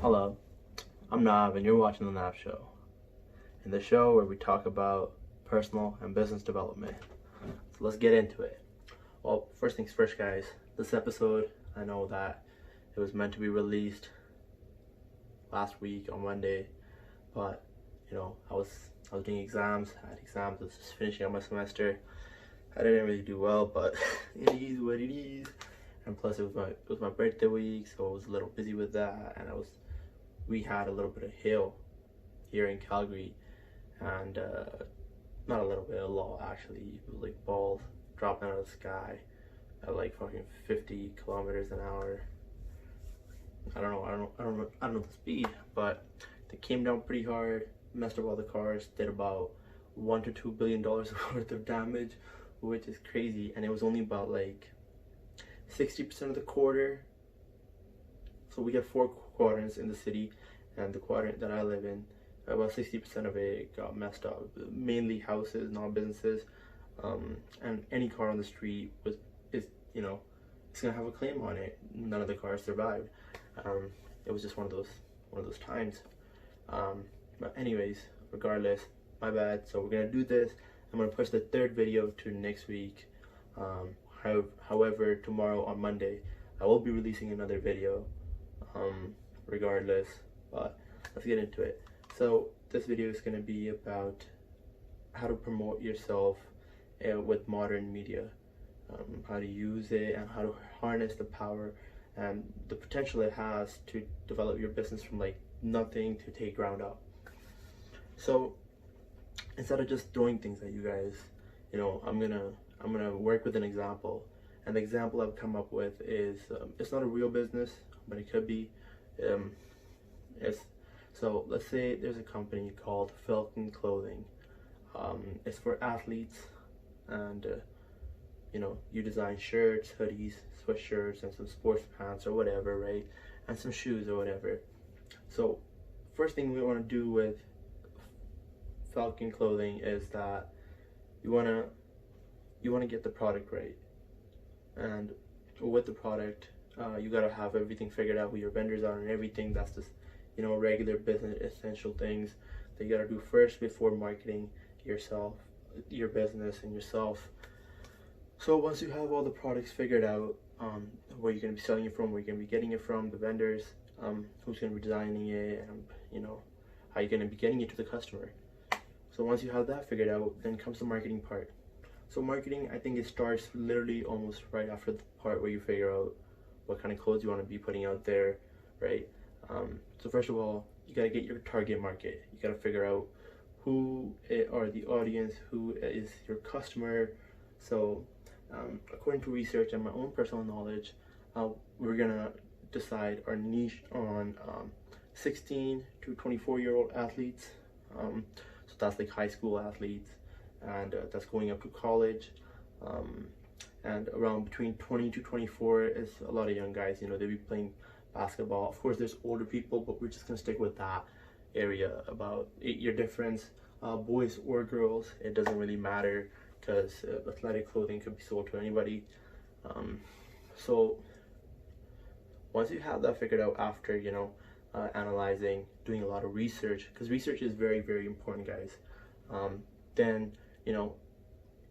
Hello, I'm Nav and you're watching the NAV Show. In the show where we talk about personal and business development. So let's get into it. Well, first things first, guys. This episode, I know that it was meant to be released last week on Monday, but I was doing exams. I had exams. I was just finishing up my semester. I didn't really do well, but it is what it is. And plus, it was my birthday week, so I was a little busy with that, and we had a little bit of hail here in Calgary, and not a little bit, a lot actually. It was like balls dropping out of the sky at like fucking 50 kilometers an hour. I don't know the speed, but they came down pretty hard, messed up all the cars, did about $1 to $2 billion worth of damage, which is crazy. And it was only about like 60% of the quarter. So we have 4 quadrants in the city, and the quadrant that I live in, about 60% of it got messed up. Mainly houses, not businesses, and any car on the street it's gonna have a claim on it. None of the cars survived. It was just one of those times. But anyways, regardless, my bad. So we're gonna do this. I'm gonna push the 3rd video to next week. However, tomorrow on Monday, I will be releasing another video. Regardless, but let's get into it. So this video is going to be about how to promote yourself with modern media, how to use it and how to harness the power and the potential it has to develop your business from like nothing to take ground up. So instead of just throwing things at you guys, I'm gonna work with an example. And the example I've come up with is it's not a real business, but it could be. So let's say there's a company called Falcon Clothing. It's for athletes, and you design shirts, hoodies, sweatshirts, and some sports pants or whatever, right? And some shoes or whatever. So first thing we want to do with Falcon Clothing is that you want to get the product right. And with the product, you gotta have everything figured out, who your vendors are and everything. That's just regular business essential things that you gotta do first before marketing yourself, your business, and yourself. So once you have all the products figured out, where you're gonna be selling it from, where you're gonna be getting it from, the vendors, who's gonna be designing it, and how you're gonna be getting it to the customer. So once you have that figured out, then comes the marketing part. So marketing, I think it starts literally almost right after the part where you figure out what kind of clothes you want to be putting out there, right? So first of all, you got to get your target market. You got to figure out who are the audience, who is your customer. So according to research and my own personal knowledge, we're going to decide our niche on 16 to 24-year-old athletes. So that's like high school athletes, and that's going up to college. And around between 20 to 24 is a lot of young guys. They be playing basketball. Of course, there's older people, but we're just gonna stick with that area. About 8-year difference, boys or girls, it doesn't really matter, because athletic clothing could be sold to anybody. So once you have that figured out, after analyzing, doing a lot of research, because research is very, very important, guys, then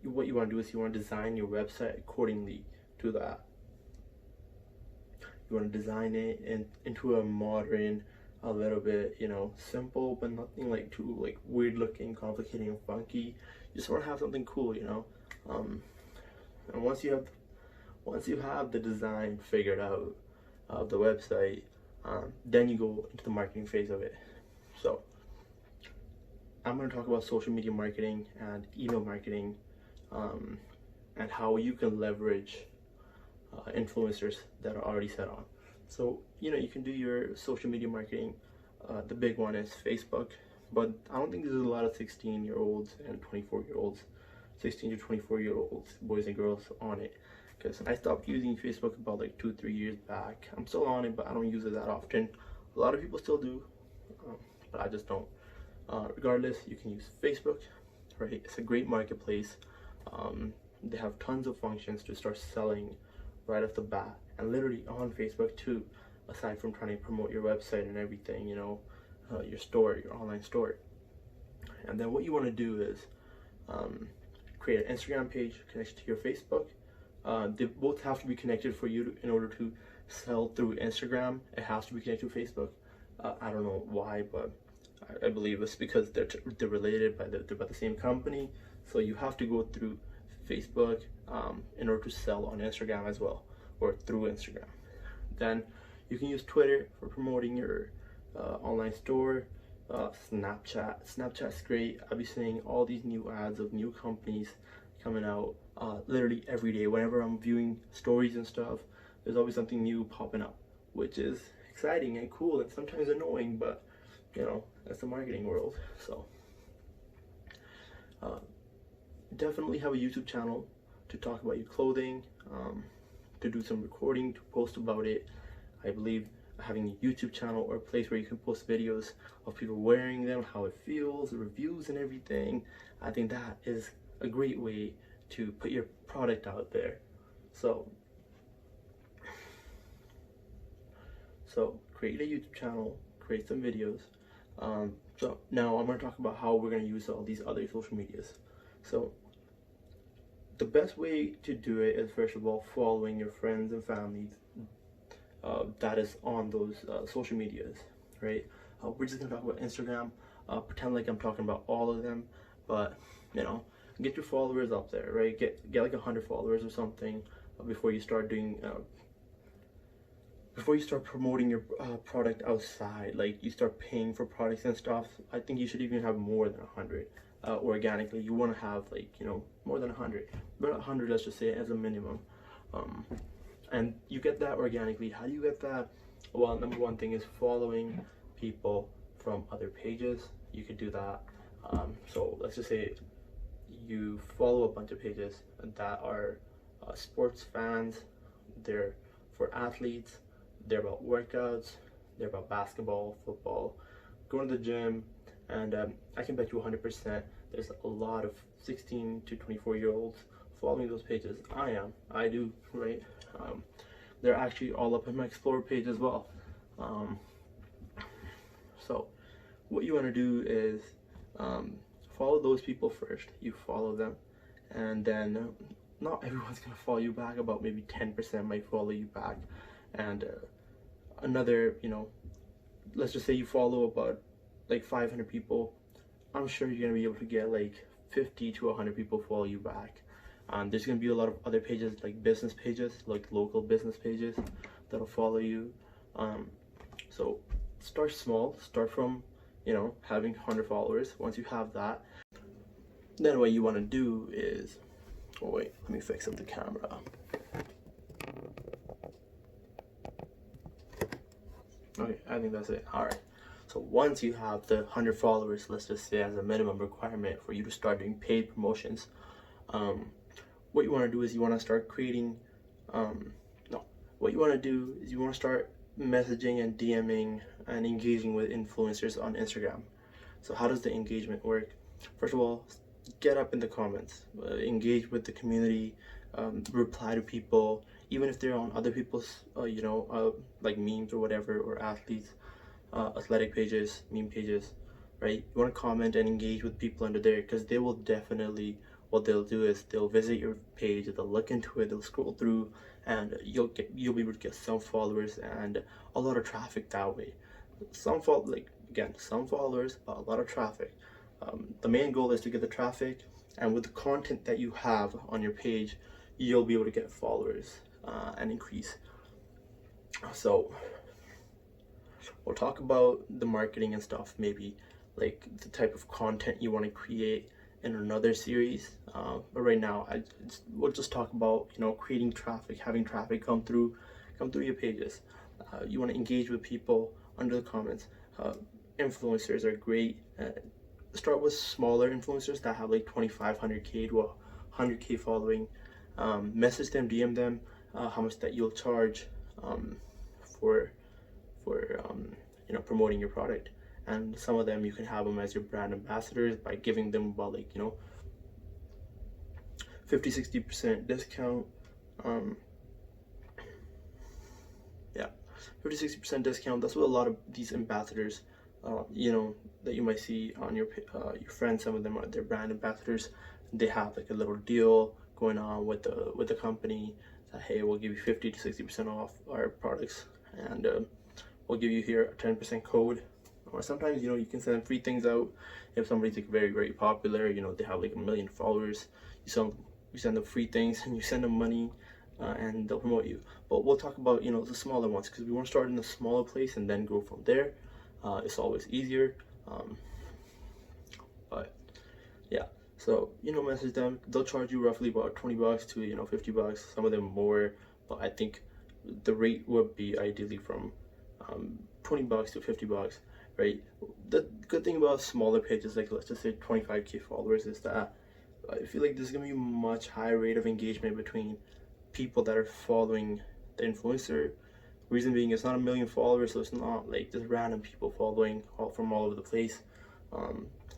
what you want to do is you want to design your website accordingly to that. You want to design it into a modern, a little bit simple, but nothing like too like weird looking, complicated, and funky. You just want to have something cool, and once you have the design figured out of the website, then you go into the marketing phase of it. So I'm going to talk about social media marketing and email marketing, and how you can leverage influencers that are already set on. So you can do your social media marketing. The big one is Facebook, but I don't think there's a lot of 16-year-olds and 24-year-olds, 16 to 24-year-olds, boys and girls on it, because I stopped using Facebook about like 2-3 years back. I'm still on it, but I don't use it that often. A lot of people still do, but I just don't. Regardless, you can use Facebook, right? It's a great marketplace. They have tons of functions to start selling right off the bat, and literally on Facebook too. aside from trying to promote your website and everything, your store, your online store. And then what you want to do is create an Instagram page connected to your Facebook. They both have to be connected for you in order to sell through Instagram. It has to be connected to Facebook. I don't know why, but I believe it's because they're related they're by the same company. So you have to go through Facebook in order to sell on Instagram as well, or through Instagram. Then you can use Twitter for promoting your online store. Snapchat's great. I'll be seeing all these new ads of new companies coming out literally every day. Whenever I'm viewing stories and stuff, there's always something new popping up, which is exciting and cool and sometimes annoying, but that's the marketing world. So definitely have a YouTube channel to talk about your clothing, to do some recording, to post about it. I believe having a YouTube channel or a place where you can post videos of people wearing them, how it feels, the reviews and everything, I think that is a great way to put your product out there. So create a YouTube channel, create some videos. So now I'm going to talk about how we're going to use all these other social medias. So the best way to do it is, first of all, following your friends and families that is on those social medias, right? We're just gonna talk about Instagram, pretend like I'm talking about all of them, but get your followers up there, right? Get like 100 followers or something before you start doing before you start promoting your product outside, like you start paying for products and stuff. I think you should even have more than 100 organically. You want to have more than 100, but 100, let's just say, as a minimum. And you get that organically. How do you get that? Well, number one thing is following people from other pages. You could do that. So let's just say you follow a bunch of pages that are sports fans. They're for athletes. They're about workouts. They're about basketball, football, going to the gym. And I can bet you 100% there's a lot of 16 to 24-year-olds following those pages. I do, right? They're actually all up in my Explore page as well. So what you want to do is follow those people first. You follow them, and then not everyone's gonna follow you back. About maybe 10% might follow you back, and another, let's just say you follow about like 500 people. I'm sure you're gonna be able to get like 50 to 100 people follow you back. There's going to be a lot of other pages, like business pages, like local business pages that'll follow you. So start small, start from, having 100 followers. Once you have that, then what you want to do is, oh wait, let me fix up the camera. Okay, I think that's it. All right. So once you have the 100 followers, let's just say as a minimum requirement for you to start doing paid promotions, what you want to do is you want to start creating, what you want to do is you want to start messaging and DMing and engaging with influencers on Instagram. So how does the engagement work? First of all, get up in the comments, engage with the community, reply to people, even if they're on other people's, like memes or whatever, or athletes, athletic pages, meme pages, right? You want to comment and engage with people under there, because they will definitely, what they'll do is they'll visit your page, they'll look into it, they'll scroll through, and you'll be able to get some followers and a lot of traffic that way. Some followers, but a lot of traffic. The main goal is to get the traffic, and with the content that you have on your page, you'll be able to get followers and increase. So we'll talk about the marketing and stuff, maybe like the type of content you want to create in another series, but right now we'll just talk about creating traffic, having traffic come through your pages. You want to engage with people under the comments. Influencers are great. Start with smaller influencers that have like 2,500k to 100k following. Message them, DM them how much that you'll charge for promoting your product. And some of them you can have them as your brand ambassadors by giving them about 50-60% discount. Yeah, 50-60% discount. That's what a lot of these ambassadors, that you might see on your friends. Some of them are their brand ambassadors. They have like a little deal going on with the company that, hey, we'll give you 50-60% off our products, and we'll give you here a 10% code. Or sometimes, you can send free things out if somebody's like very, very popular. They have like 1 million followers. You send them free things, and you send them money, and they'll promote you. But we'll talk about the smaller ones, because we want to start in a smaller place and then grow from there. It's always easier. But yeah, so message them. They'll charge you roughly about $20 to $50. Some of them more, but I think the rate would be ideally from $20 to $50, right? The good thing about smaller pages, like let's just say 25K followers, is that I feel like there's gonna be a much higher rate of engagement between people that are following the influencer. Reason being, it's not 1 million followers, so it's not like just random people following from all over the place,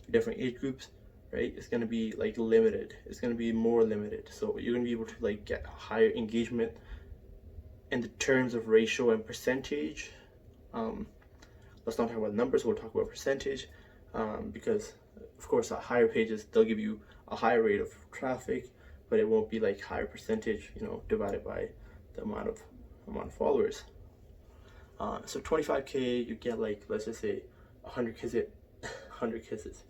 different age groups, right? It's gonna be like limited. It's gonna be more limited, so you're gonna be able to like get higher engagement in the terms of ratio and percentage. Let's not talk about numbers, we'll talk about percentage, because of course at higher pages they'll give you a higher rate of traffic, but it won't be like higher percentage, divided by the amount of followers. So 25K, you get like, let's just say 100 kisses,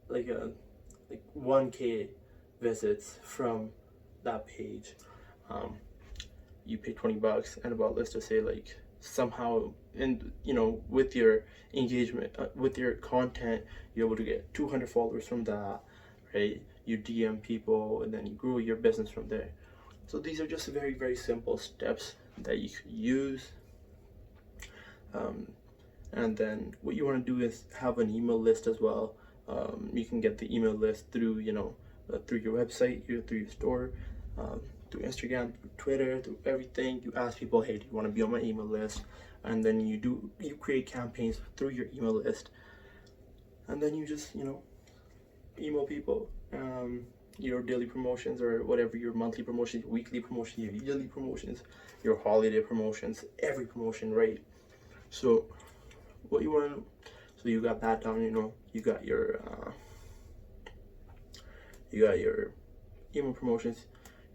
like 1K visits from that page. You pay $20, and about, let's just say, like somehow, and with your engagement, with your content, you're able to get 200 followers from that, right? You DM people, and then you grow your business from there. So these are just very, very simple steps that you could use. And then what you want to do is have an email list as well. You can get the email list through through your website, through your store, through Instagram, through Twitter, through everything. You ask people, hey, do you want to be on my email list? And then you create campaigns through your email list, and then you just email people your daily promotions, or whatever, your monthly promotions, your weekly promotions, your yearly promotions, your holiday promotions, every promotion, right? So what you want, so you got that down, you got your email promotions,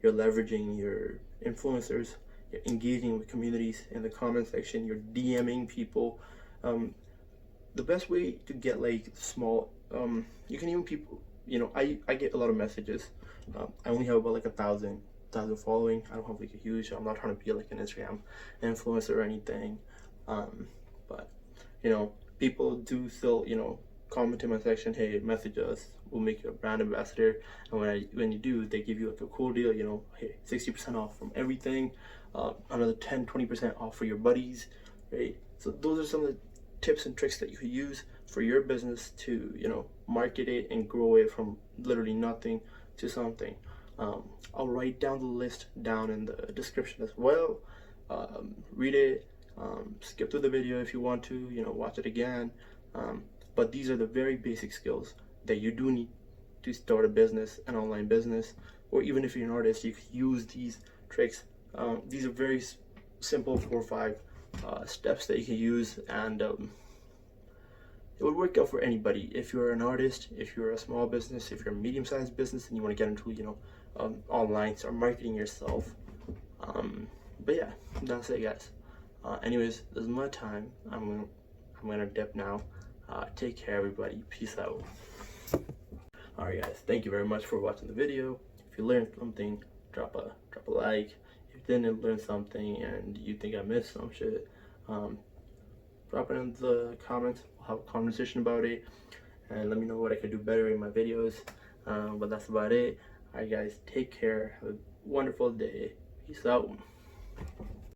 you're leveraging your influencers, you're engaging with communities in the comment section, you're DMing people. The best way to get like small, you can even people, I get a lot of messages. I only have about like 1,000 following. I don't have like a huge, I'm not trying to be like an Instagram influencer or anything. But people do still comment in my section, hey, message us, we'll make you a brand ambassador. And when you do, they give you like a cool deal, hey, 60% off from everything, another 10-20% off for your buddies, right? So those are some of the tips and tricks that you could use for your business to market it and grow it from literally nothing to something. I'll write down the list down in the description as well. Read it, skip through the video if you want to, watch it again. But these are the very basic skills that you do need to start a business, an online business, or even if you're an artist, you can use these tricks. These are very simple 4 or 5 steps that you can use, and it would work out for anybody. If you're an artist, if you're a small business, if you're a medium-sized business and you want to get into online, start marketing yourself. But yeah, that's it, guys. Anyways, this is my time. I'm gonna dip now. Take care, everybody. Peace out. Alright, guys, thank you very much for watching the video. If you learned something, drop a like. If you didn't learn something and you think I missed some shit, drop it in the comments. We'll have a conversation about it, and let me know what I could do better in my videos. But that's about it. Alright, guys, take care. Have a wonderful day. Peace out.